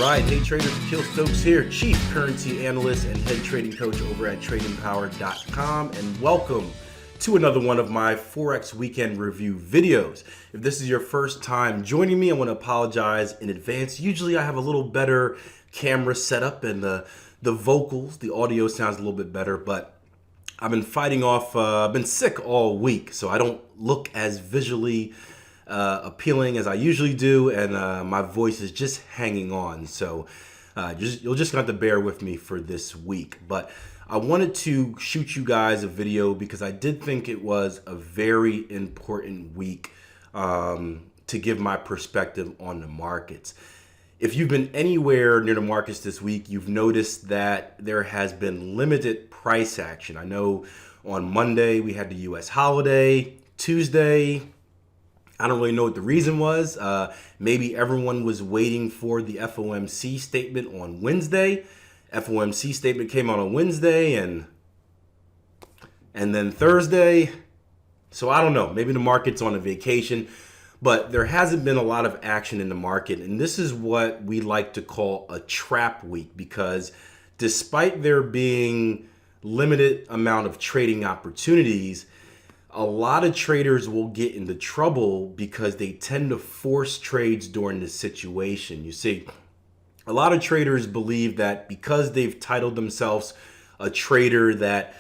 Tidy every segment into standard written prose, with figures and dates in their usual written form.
right, hey traders, Akil Stokes here, Chief Currency Analyst and Head Trading Coach over at TradingPower.com, and welcome to another one of my Forex Weekend Review videos. If this is your first time joining me, I want to apologize in advance. Usually I have a little better camera setup and the vocals, the audio sounds a little bit better, but I've been fighting off, I've been sick all week, so I don't look as visually appealing as I usually do, and my voice is just hanging on. So you'll just have to bear with me for this week. But I wanted to shoot you guys a video because I did think it was a very important week to give my perspective on the markets. If you've been anywhere near the markets this week, you've noticed that there has been limited price action. I know on Monday we had the US holiday. Tuesday, I don't really know what the reason was. Maybe everyone was waiting for the FOMC statement on Wednesday. FOMC statement came out on Wednesday and then Thursday. So I don't know. Maybe the market's on a vacation. But there hasn't been a lot of action in the market. And this is what we like to call a trap week, because despite there being limited amount of trading opportunities, a lot of traders will get into trouble because they tend to force trades during this situation. You see, a lot of traders believe that because they've titled themselves a trader, that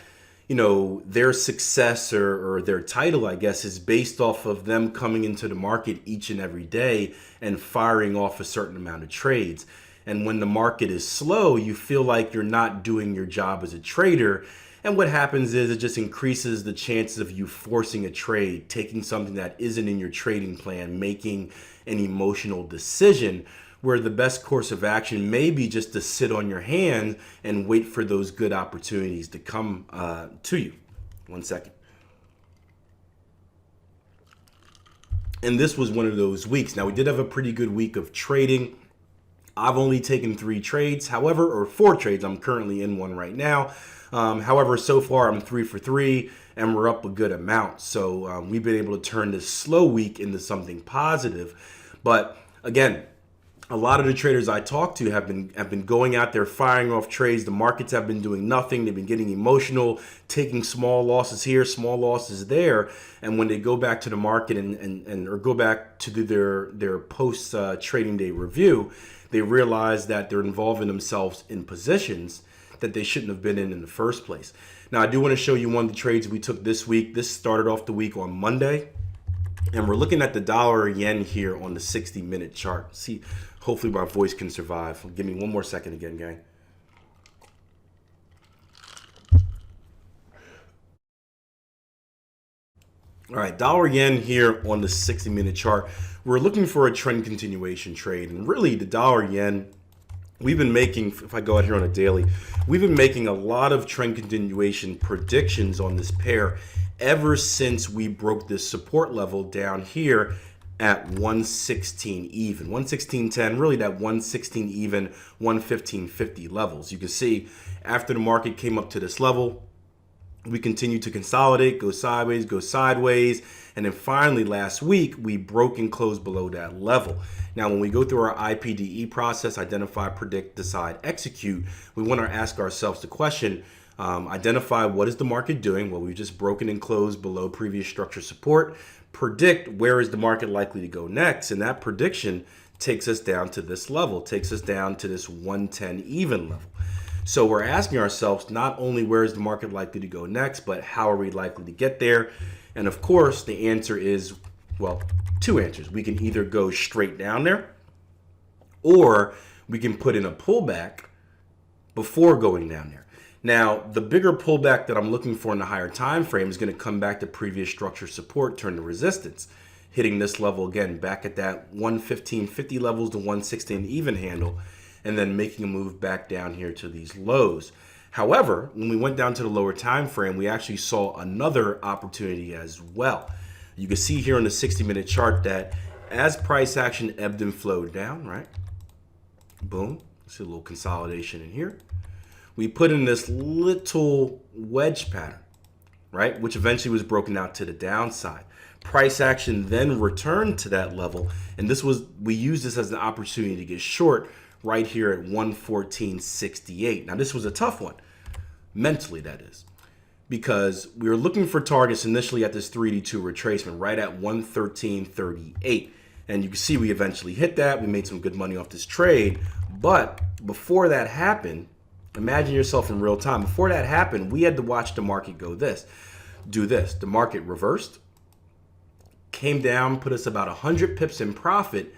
their success or their title, I guess, is based off of them coming into the market each and every day and firing off a certain amount of trades. And when the market is slow, you feel like you're not doing your job as a trader. And what happens is it just increases the chances of you forcing a trade, taking something that isn't in your trading plan, making an emotional decision, where the best course of action may be just to sit on your hands and wait for those good opportunities to come to you. One second. And this was one of those weeks. Now, we did have a pretty good week of trading. I've only taken 3 trades, however, or 4 trades. I'm currently in one right now. However, so far I'm 3 for 3 and we're up a good amount. So we've been able to turn this slow week into something positive. But again, a lot of the traders I talk to have been going out there firing off trades. The markets have been doing nothing. They've been getting emotional, taking small losses here, small losses there. And when they go back to the market or go back to do their post trading day review, they realize that they're involving themselves in positions that they shouldn't have been in the first place. Now, I do want to show you one of the trades we took this week. This started off the week on Monday, and we're looking at the dollar yen here on the 60-minute chart. See, hopefully my voice can survive. Give me one more second again, gang. All right, dollar yen here on the 60-minute chart. We're looking for a trend continuation trade, and really the dollar yen, we've been making, if I go out here on a daily, we've been making a lot of trend continuation predictions on this pair ever since we broke this support level down here at 116 even, 116.10, really that 116 even, 115.50 levels. You can see after the market came up to this level, we continued to consolidate, go sideways, and then finally last week we broke and closed below that level. Now, when we go through our IPDE process, identify, predict, decide, execute, we want to ask ourselves the question, identify what is the market doing? Well, we've just broken and closed below previous structure support. Predict where is the market likely to go next, and that prediction takes us down to this level, takes us down to this 110 even level. So we're asking ourselves not only where is the market likely to go next, but how are we likely to get there? And of course, the answer is, well, 2 answers. We can either go straight down there, or we can put in a pullback before going down there. Now, the bigger pullback that I'm looking for in the higher time frame is going to come back to previous structure support, turn to resistance, hitting this level again, back at that 115.50 levels to 116 even handle, and then making a move back down here to these lows. However, when we went down to the lower time frame, we actually saw another opportunity as well. You can see here on the 60-minute chart that as price action ebbed and flowed down, right? Boom. See a little consolidation in here. We put in this little wedge pattern, right? Which eventually was broken out to the downside. Price action then returned to that level, and we used this as an opportunity to get short right here at 114.68. Now this was a tough one, mentally that is, because we were looking for targets initially at this 3D2 retracement right at 113.38. And you can see we eventually hit that. We made some good money off this trade. But before that happened, imagine yourself in real time. Before that happened, we had to watch the market do this. The market reversed, came down, put us about 100 pips in profit,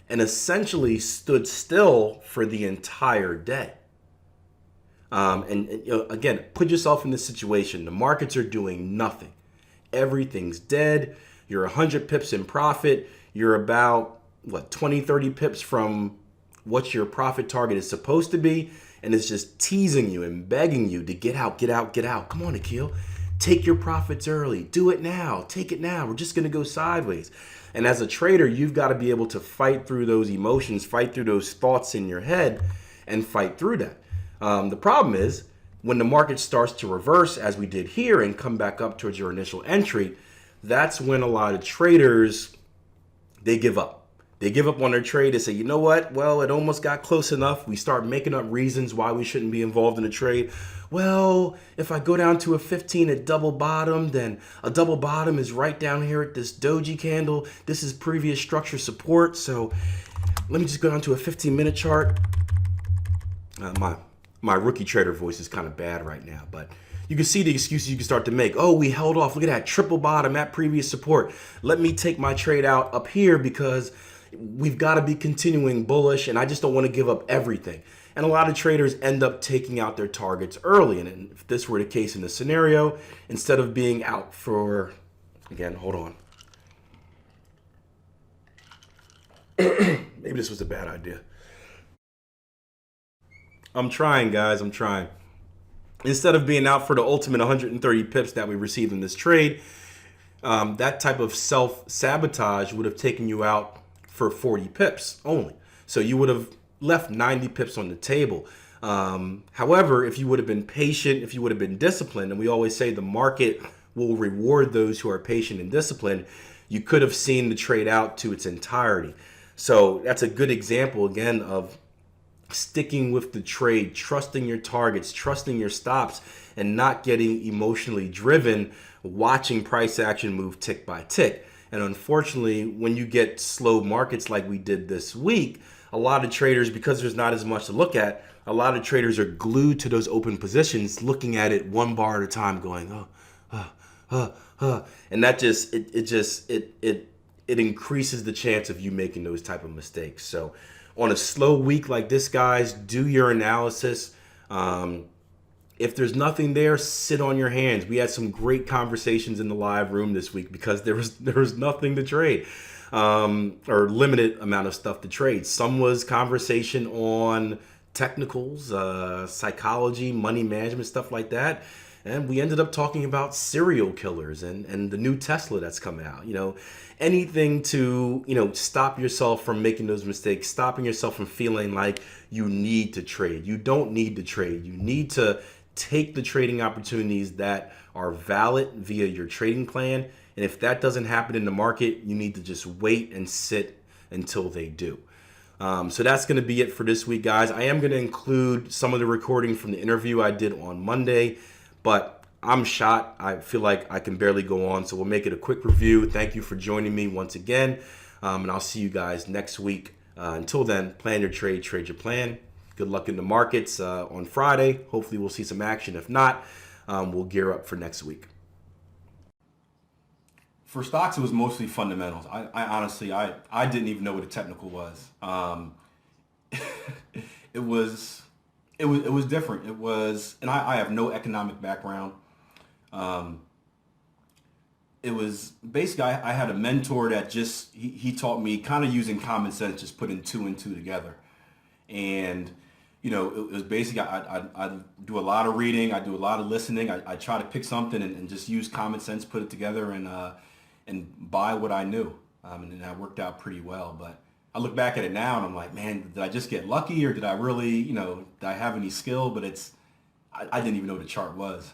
and essentially stood still for the entire day. Again, put yourself in this situation. The markets are doing nothing. Everything's dead. You're 100 pips in profit. You're about, 20, 30 pips from what your profit target is supposed to be. And it's just teasing you and begging you to get out, get out, get out. Come on, Akil. Take your profits early. Do it now. Take it now. We're just going to go sideways. And as a trader, you've got to be able to fight through those emotions, fight through those thoughts in your head, and fight through that. The problem is when the market starts to reverse, as we did here, and come back up towards your initial entry, that's when a lot of traders, they give up. They give up on their trade. They say, you know what? Well, it almost got close enough. We start making up reasons why we shouldn't be involved in the trade. Well, if I go down to a 15 at double bottom, then a double bottom is right down here at this doji candle. This is previous structure support. So let me just go down to a 15-minute chart. My rookie trader voice is kind of bad right now, but you can see the excuses you can start to make. Oh, we held off. Look at that triple bottom at previous support. Let me take my trade out up here because we've got to be continuing bullish and I just don't want to give up everything. And a lot of traders end up taking out their targets early. And if this were the case in the scenario, instead of being out for, again, hold on. Maybe this was a bad idea. I'm trying, guys. I'm trying. Instead of being out for the ultimate 130 pips that we received in this trade, that type of self-sabotage would have taken you out for 40 pips only. So you would have left 90 pips on the table. However, if you would have been patient, if you would have been disciplined, and we always say the market will reward those who are patient and disciplined, you could have seen the trade out to its entirety. So that's a good example, again, of sticking with the trade, trusting your targets, trusting your stops, and not getting emotionally driven, watching price action move tick by tick. And unfortunately, when you get slow markets like we did this week, a lot of traders, because there's not as much to look at, a lot of traders are glued to those open positions, looking at it one bar at a time, going, and that just it increases the chance of you making those type of mistakes. So on a slow week like this, guys, do your analysis. If there's nothing there, sit on your hands. We had some great conversations in the live room this week because there was nothing to trade, or limited amount of stuff to trade. Some was conversation on technicals, psychology, money management, stuff like that. And we ended up talking about serial killers and the new Tesla that's coming out. Anything to, stop yourself from making those mistakes, stopping yourself from feeling like you need to trade. You don't need to trade. You need to take the trading opportunities that are valid via your trading plan. And if that doesn't happen in the market, you need to just wait and sit until they do. So that's going to be it for this week, guys. I am going to include some of the recording from the interview I did on Monday, but I'm shot. I feel like I can barely go on, so we'll make it a quick review. Thank you for joining me once again, and I'll see you guys next week. Until then, plan your trade, trade your plan. Good luck in the markets on Friday. Hopefully we'll see some action. If not, we'll gear up for next week. For stocks, it was mostly fundamentals. I honestly didn't even know what a technical was. It was different. It was, and I have no economic background. It was basically, I had a mentor that just, he taught me kind of using common sense, just putting two and two together. And, it was basically, I do a lot of reading. I do a lot of listening. I try to pick something and just use common sense, put it together and buy what I knew. And that worked out pretty well. But I look back at it now and I'm like, man, did I just get lucky or did I really, did I have any skill? But I didn't even know what a chart was.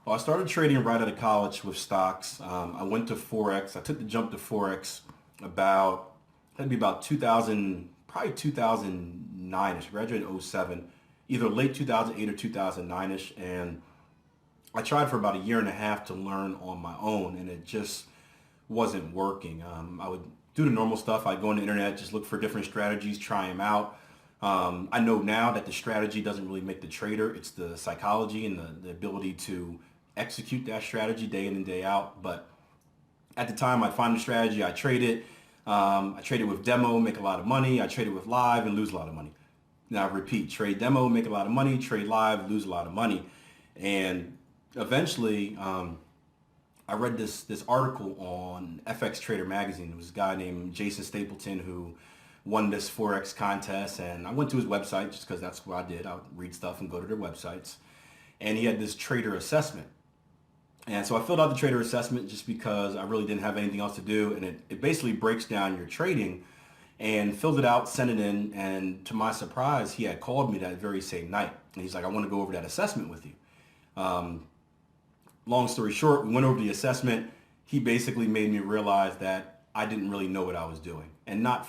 Well, I started trading right out of college with stocks. I went to Forex. I took the jump to Forex about 2000, probably 2009ish. Graduated in '07, either late 2008 or 2009ish, and I tried for about a year and a half to learn on my own, and it just wasn't working. I would do the normal stuff. I'd go on the internet, just look for different strategies, try them out. I know now that the strategy doesn't really make the trader. It's the psychology and the ability to execute that strategy day in and day out. But at the time, I'd find the strategy, I trade it. I trade it with demo, make a lot of money. I trade it with live and lose a lot of money. Now repeat, trade demo, make a lot of money, trade live, lose a lot of money. And eventually, I read this article on FX Trader magazine. It was a guy named Jason Stapleton who won this Forex contest, and I went to his website just because that's what I did. I would read stuff and go to their websites. And he had this trader assessment. And so I filled out the trader assessment just because I really didn't have anything else to do. And it basically breaks down your trading, and filled it out, sent it in. And to my surprise, he had called me that very same night. And he's like, I want to go over that assessment with you. Long story short, we went over the assessment. He basically made me realize that I didn't really know what I was doing. And not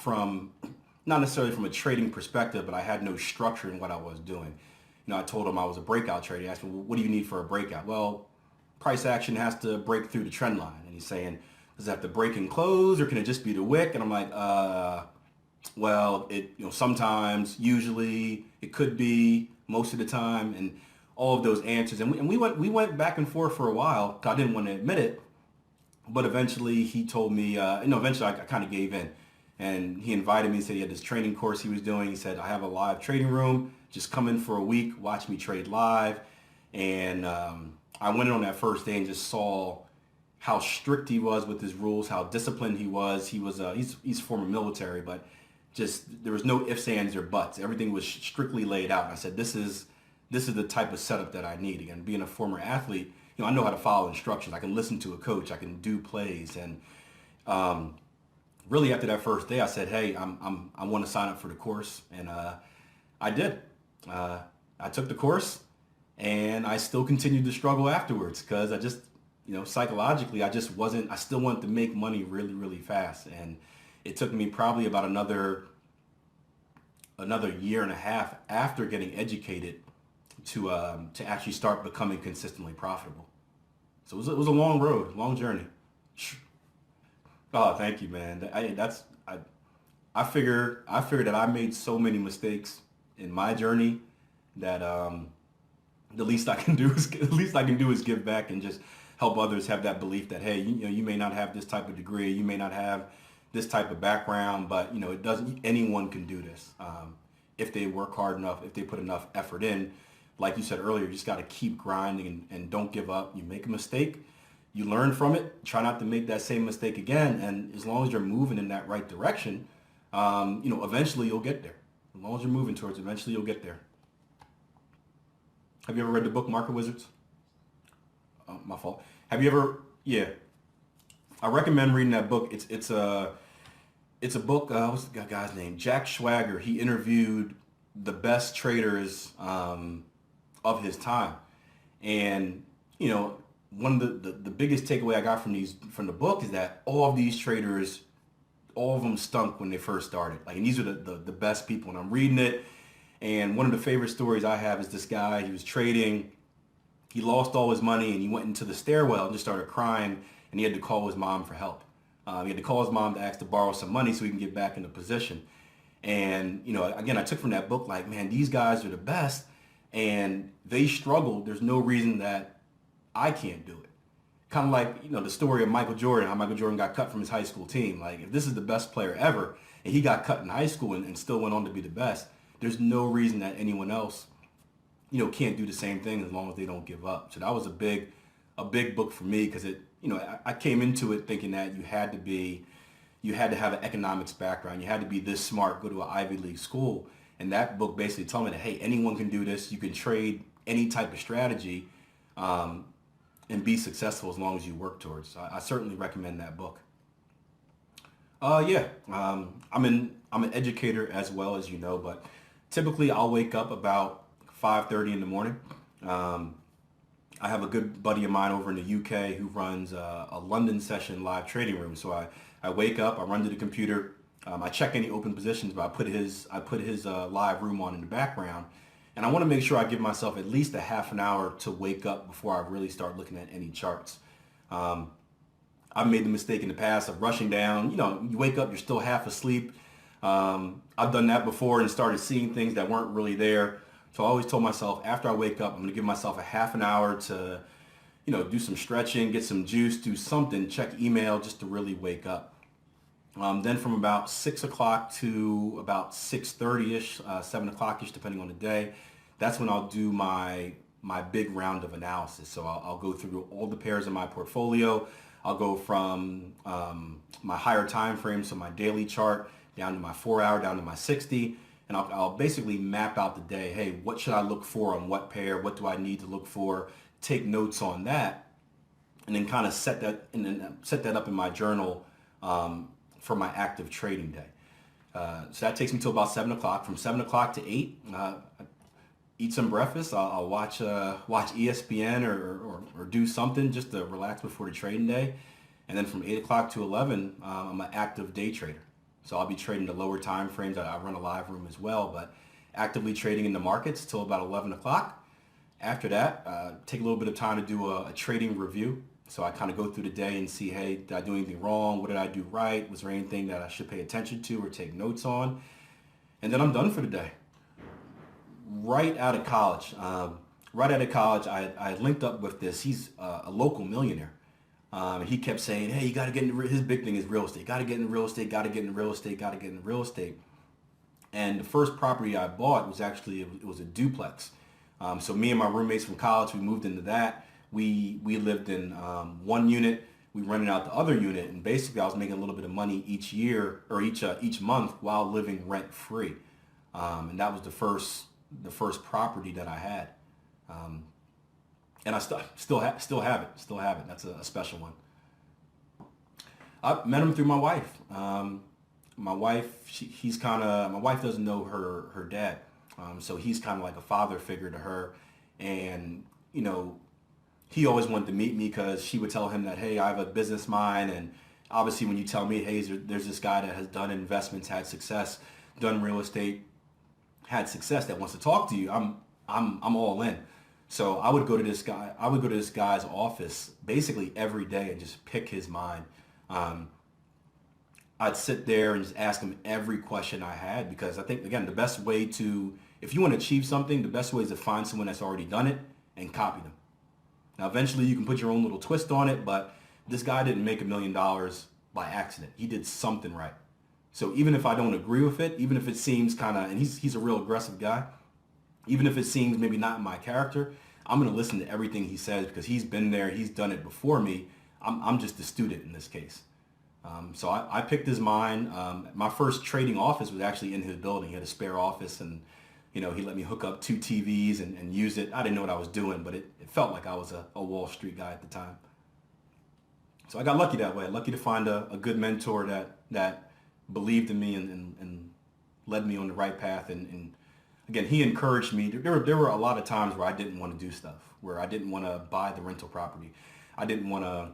necessarily from a trading perspective, but I had no structure in what I was doing. You know, I told him I was a breakout trader. He asked me, well, what do you need for a breakout? Well, price action has to break through the trend line. And he's saying, does it have to break and close, or can it just be the wick? And I'm like, well, sometimes, usually, it could be, most of the time, and all of those answers. And we went back and forth for a while. I didn't want to admit it, but eventually he told me, eventually I kind of gave in. And he invited me, said he had this training course he was doing. He said, I have a live trading room. Just come in for a week, watch me trade live. And I went in on that first day and just saw how strict he was with his rules, how disciplined he was. He's former military, but just there was no ifs, ands, or buts. Everything was strictly laid out. And I said, this is the type of setup that I need. Again, being a former athlete, I know how to follow instructions. I can listen to a coach. I can do plays. And really after that first day, I said, hey, I want to sign up for the course. And I did. I took the course, and I still continued to struggle afterwards because I just, psychologically, I still wanted to make money really, really fast. And it took me probably about another year and a half after getting educated to actually start becoming consistently profitable. So it was a long road, long journey. Oh, thank you, man. I figure that I made so many mistakes in my journey that the least I can do is give back and just help others have that belief that, hey, you may not have this type of degree, you may not have this type of background, but anyone can do this if they work hard enough, if they put enough effort in. Like you said earlier, you just got to keep grinding and don't give up. You make a mistake, you learn from it, try not to make that same mistake again. And as long as you're moving in that right direction, eventually you'll get there. As long as you're moving towards it, eventually you'll get there. Have you ever read the book Market Wizards? Oh, my fault. Have you ever? Yeah. I recommend reading that book. It's a book. What's the guy's name? Jack Schwager. He interviewed the best traders of his time, and one of the biggest takeaway I got from the book is that all of these traders, all of them stunk when they first started. And these are the best people. And I'm reading it, and one of the favorite stories I have is this guy. He was trading. He lost all his money, and he went into the stairwell and just started crying. And he had to call his mom for help. He had to call his mom to ask to borrow some money so he can get back into position. And again, I took from that book, like, man, these guys are the best, and they struggled. There's no reason that I can't do it. Kind of like, the story of Michael Jordan, how Michael Jordan got cut from his high school team. Like, if this is the best player ever, and he got cut in high school and still went on to be the best, there's no reason that anyone else, can't do the same thing as long as they don't give up. So that was a big book for me because I came into it thinking that you had to have an economics background. You had to be this smart, go to an Ivy League school. And that book basically told me that, hey, anyone can do this. You can trade any type of strategy and be successful as long as you work towards. So I certainly recommend that book. I'm an educator as well, as you know, but typically I'll wake up about 5:30 in the morning. I have a good buddy of mine over in the UK who runs a London session live trading room. So I wake up, I run to the computer, I check any open positions, but I put his live room on in the background, and I want to make sure I give myself at least a half an hour to wake up before I really start looking at any charts. Um, I've made the mistake in the past of rushing down. You wake up, you're still half asleep. I've done that before and started seeing things that weren't really there. So I always told myself after I wake up, I'm going to give myself a half an hour to, do some stretching, get some juice, do something, check email just to really wake up. Then from about 6 o'clock to about 6:30ish, 7 o'clock-ish, depending on the day, that's when I'll do my big round of analysis. So I'll go through all the pairs in my portfolio. I'll go from my higher time frame, so my daily chart, down to my 4 hour, down to my 60. And I'll basically map out the day. Hey, what should I look for on what pair? What do I need to look for? Take notes on that, and then kind of set that up in my journal for my active trading day. So that takes me till about 7 o'clock. From 7 o'clock to 8, I eat some breakfast. I'll watch ESPN or do something just to relax before the trading day. And then from 8 o'clock to 11, I'm an active day trader. So I'll be trading the lower time frames. I run a live room as well, but actively trading in the markets till about 11 o'clock. After that, take a little bit of time to do a trading review. So I kind of go through the day and see, hey, did I do anything wrong? What did I do right? Was there anything that I should pay attention to or take notes on? And then I'm done for the day. Right out of college, I had linked up with this. He's a local millionaire. And he kept saying, hey, you got to get into his big thing is real estate. Got to get into real estate, got to get into real estate, got to get into real estate. And the first property I bought was it was a duplex. So me and my roommates from college, we moved into that. We lived in one unit. We rented out the other unit, and basically I was making a little bit of money each year or each month while living rent free. And that was the first property that I had. And I still have it. That's a special one. I met him through my wife. My wife, my wife doesn't know her dad. So he's kind of like a father figure to her. And, he always wanted to meet me because she would tell him that, hey, I have a business mind. And obviously when you tell me, hey, there's this guy that has done investments, had success, done real estate, had success that wants to talk to you, I'm all in. So I would go to this guy's office basically every day and just pick his mind. I'd sit there and just ask him every question I had, because I think, again, if you want to achieve something, the best way is to find someone that's already done it and copy them. Now, eventually you can put your own little twist on it, but this guy didn't make $1 million by accident. He did something right. So even if I don't agree with it, even if it seems and he's a real aggressive guy, even if it seems maybe not in my character, I'm going to listen to everything he says because he's been there, he's done it before me. I'm just a student in this case. So I picked his mind. My first trading office was actually in his building. He had a spare office, and he let me hook up 2 TVs and use it. I didn't know what I was doing, but it felt like I was a Wall Street guy at the time. So I got lucky that way. Lucky to find a good mentor that believed in me and led me on the right path. And again, he encouraged me. There were a lot of times where I didn't want to do stuff, where I didn't want to buy the rental property. I didn't want to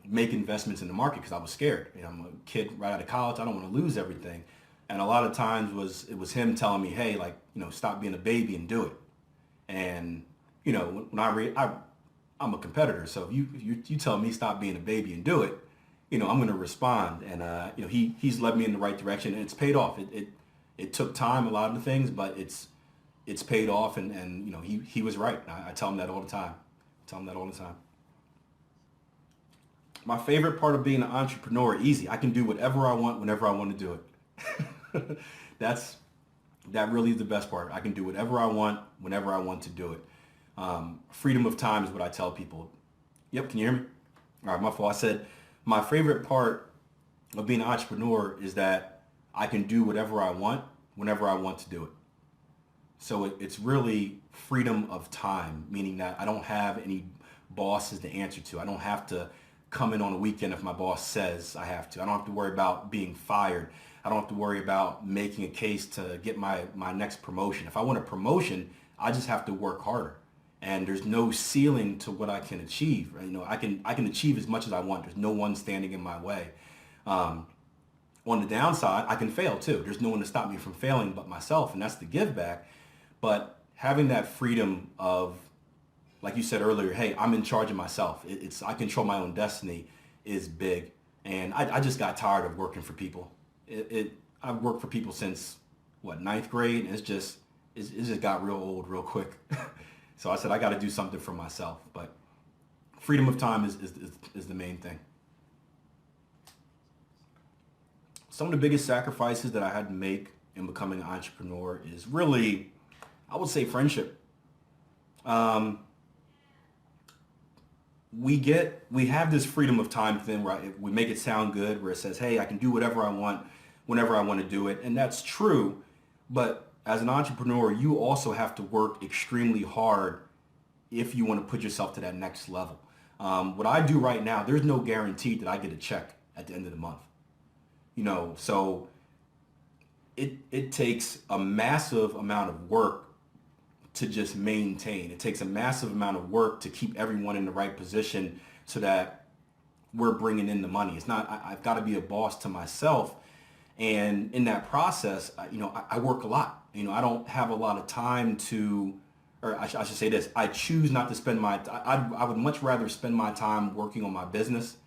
make investments in the market because I was scared. I'm a kid right out of college. I don't want to lose everything. And a lot of times it was him telling me, hey, stop being a baby and do it. And, when I'm a competitor. So if you tell me stop being a baby and do it, I'm going to respond. And, he's led me in the right direction, and it's paid off. It took time, a lot of the things, but it's paid off. And he was right. I tell him that all the time. My favorite part of being an entrepreneur, easy. I can do whatever I want whenever I want to do it. That really is the best part. I can do whatever I want whenever I want to do it. Freedom of time is what I tell people. Yep, can you hear me? All right, my fault. I said my favorite part of being an entrepreneur is that I can do whatever I want whenever I want to do it. So it's really freedom of time, meaning that I don't have any bosses to answer to. I don't have to come in on a weekend if my boss says I have to. I don't have to worry about being fired. I don't have to worry about making a case to get my next promotion. If I want a promotion, I just have to work harder. And there's no ceiling to what I can achieve. I can achieve as much as I want. There's no one standing in my way. On On the downside, I can fail too. There's no one to stop me from failing but myself, and that's the give back. But having that freedom of, like you said earlier, hey, I'm in charge of myself. It's I control my own destiny is big. And I just got tired of working for people. I've worked for people since what, ninth grade, and it just got real old real quick. So I said I got to do something for myself. But freedom of time is the main thing. Some of the biggest sacrifices that I had to make in becoming an entrepreneur is really, I would say, friendship. Um, we have this freedom of time thing where we make it sound good, where it says, hey, I can do whatever I want whenever I want to do it, and that's true. But as an entrepreneur, you also have to work extremely hard if you want to put yourself to that next level. What I do right now, there's no guarantee that I get a check at the end of the month. So it takes a massive amount of work to just maintain. It takes a massive amount of work to keep everyone in the right position so that we're bringing in the money. It's not, I've got to be a boss to myself. And in that process, I work a lot. I don't have a lot of time to, or I should say this, I choose not to spend I would much rather spend my time working on my business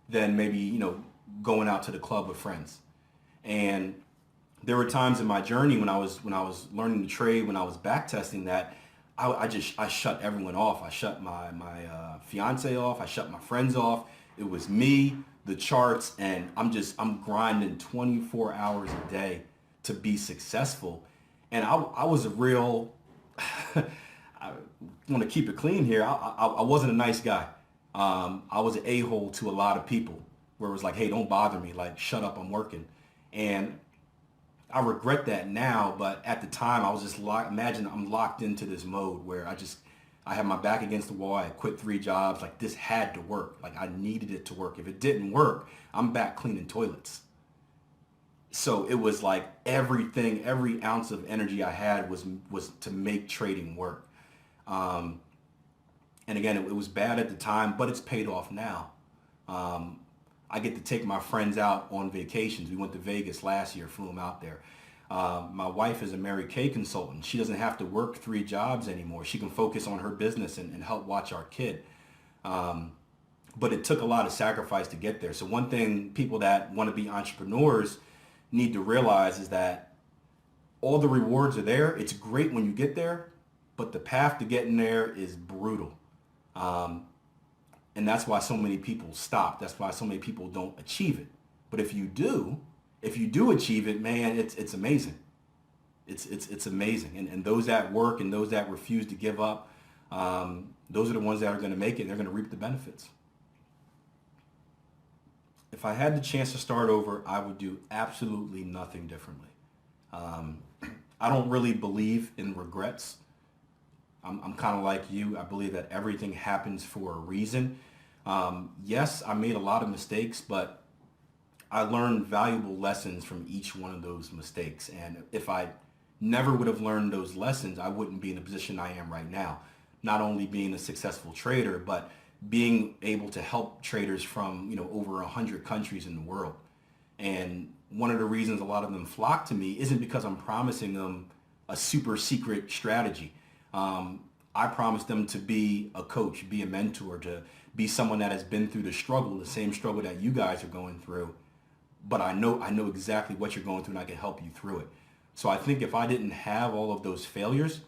than maybe, going out to the club with friends. And there were times in my journey when I was learning to trade, when I was back testing, that I shut everyone off. I shut my fiance off. I shut my friends off. It was me, the charts, and I'm grinding 24 hours a day to be successful. And I was a real, I want to keep it clean here. I wasn't a nice guy. I was an a-hole to a lot of people, where it was like, hey, don't bother me. Like, shut up, I'm working. And I regret that now, but at the time I was just imagine I'm locked into this mode where I had my back against the wall. I quit 3 jobs. Like, this had to work. Like, I needed it to work. If it didn't work, I'm back cleaning toilets. So it was like every ounce of energy I had was to make trading work. And again, it was bad at the time, but it's paid off now. I get to take my friends out on vacations. We went to Vegas last year, flew them out there. My wife is a Mary Kay consultant. She doesn't have to work 3 jobs anymore. She can focus on her business and help watch our kid. But it took a lot of sacrifice to get there. So one thing people that want to be entrepreneurs need to realize is that all the rewards are there. It's great when you get there, but the path to getting there is brutal. And that's why so many people stop. That's why so many people don't achieve it. But if you do achieve it, man, it's amazing. It's amazing. And those that work and those that refuse to give up, those are the ones that are going to make it. And they're going to reap the benefits. If I had the chance to start over, I would do absolutely nothing differently. I don't really believe in regrets. I'm kind of like you. I believe that everything happens for a reason. Yes, I made a lot of mistakes, but I learned valuable lessons from each one of those mistakes. And if I never would have learned those lessons, I wouldn't be in the position I am right now. Not only being a successful trader, but being able to help traders from, over 100 countries in the world. And one of the reasons a lot of them flock to me isn't because I'm promising them a super secret strategy. I promise them to be a coach, be a mentor, to be someone that has been through the struggle, the same struggle that you guys are going through. But I know exactly what you're going through, and I can help you through it. So I think if I didn't have all of those failures,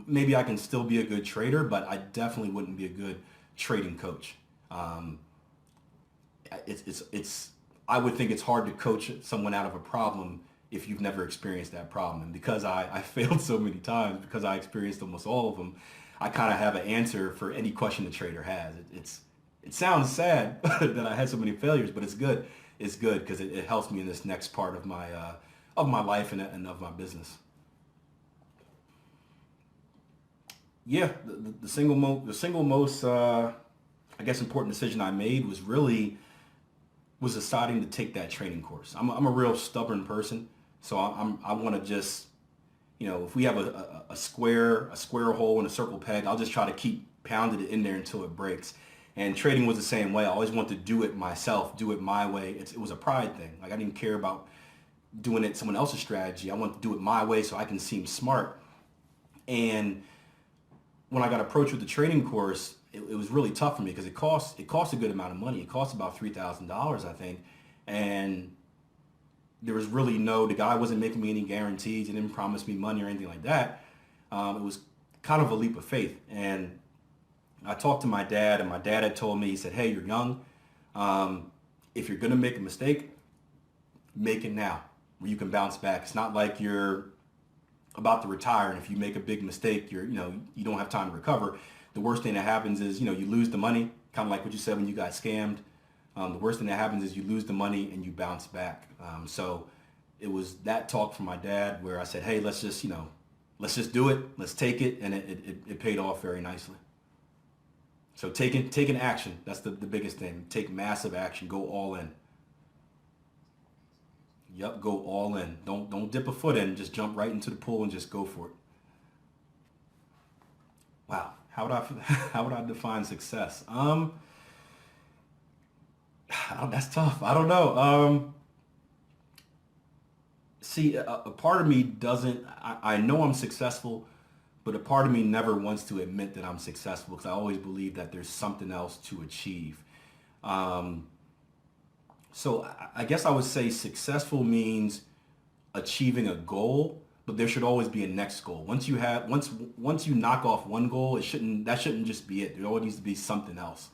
maybe I can still be a good trader, but I definitely wouldn't be a good trading coach. I would think it's hard to coach someone out of a problem if you've never experienced that problem. And because I failed so many times, because I experienced almost all of them, I kind of have an answer for any question the trader has. It sounds sad that I had so many failures, but it's good. It's good because it helps me in this next part of my life and of my business. Yeah, the single most I guess important decision I made was deciding to take that training course. I'm a real stubborn person, so I want to just, if we have a square hole and a circle peg, I'll just try to keep pounding it in there until it breaks. And trading was the same way. I always wanted to do it myself, do it my way. It was a pride thing. Like, I didn't care about doing it someone else's strategy. I wanted to do it my way so I can seem smart. And when I got approached with the trading course, it was really tough for me because it cost a good amount of money. It cost about $3,000, I think. And there was really the guy wasn't making me any guarantees. He didn't promise me money or anything like that. It was kind of a leap of faith. And I talked to my dad, and my dad had told me, he said, hey, you're young. If you're going to make a mistake, make it now where you can bounce back. It's not like you're about to retire, and if you make a big mistake, you don't have time to recover. The worst thing that happens is, you lose the money, kind of like what you said when you got scammed. The worst thing that happens is you lose the money and you bounce back. So it was that talk from my dad where I said, hey, let's just do it. Let's take it. And it paid off very nicely. So taking action, that's the biggest thing. Take massive action, go all in. Yep, go all in. Don't dip a foot in, just jump right into the pool and just go for it. Wow, how would I define success? That's tough. I don't know. See, a part of me doesn't. I know I'm successful, but a part of me never wants to admit that I'm successful because I always believe that there's something else to achieve. So I guess I would say successful means achieving a goal, but there should always be a next goal. Once you knock off one goal, that shouldn't just be it. There always needs to be something else.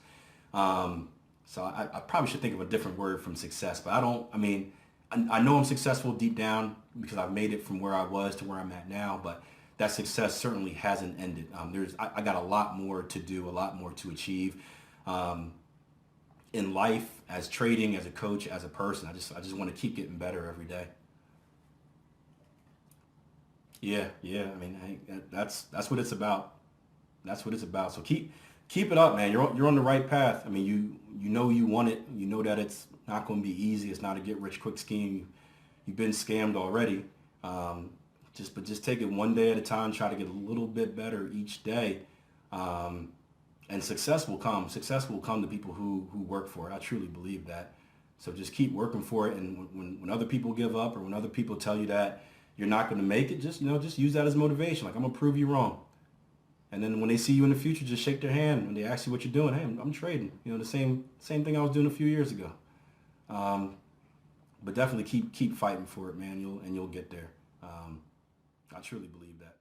So I probably should think of a different word from success, but I know I'm successful deep down because I've made it from where I was to where I'm at now, but that success certainly hasn't ended. I got a lot more to do, a lot more to achieve. In life, as trading, as a coach, as a person, I just want to keep getting better every day. Yeah. That's what it's about. That's what it's about. So keep it up, man. You're on the right path. You want it. You know that it's not going to be easy. It's not a get rich quick scheme. You've been scammed already. Just take it one day at a time. Try to get a little bit better each day. And success will come. Success will come to people who work for it. I truly believe that. So just keep working for it. And when other people give up or when other people tell you that you're not going to make it, just use that as motivation. Like, I'm going to prove you wrong. And then when they see you in the future, just shake their hand. When they ask you what you're doing, hey, I'm trading. The same thing I was doing a few years ago. But definitely keep fighting for it, man. You'll get there. I truly believe that.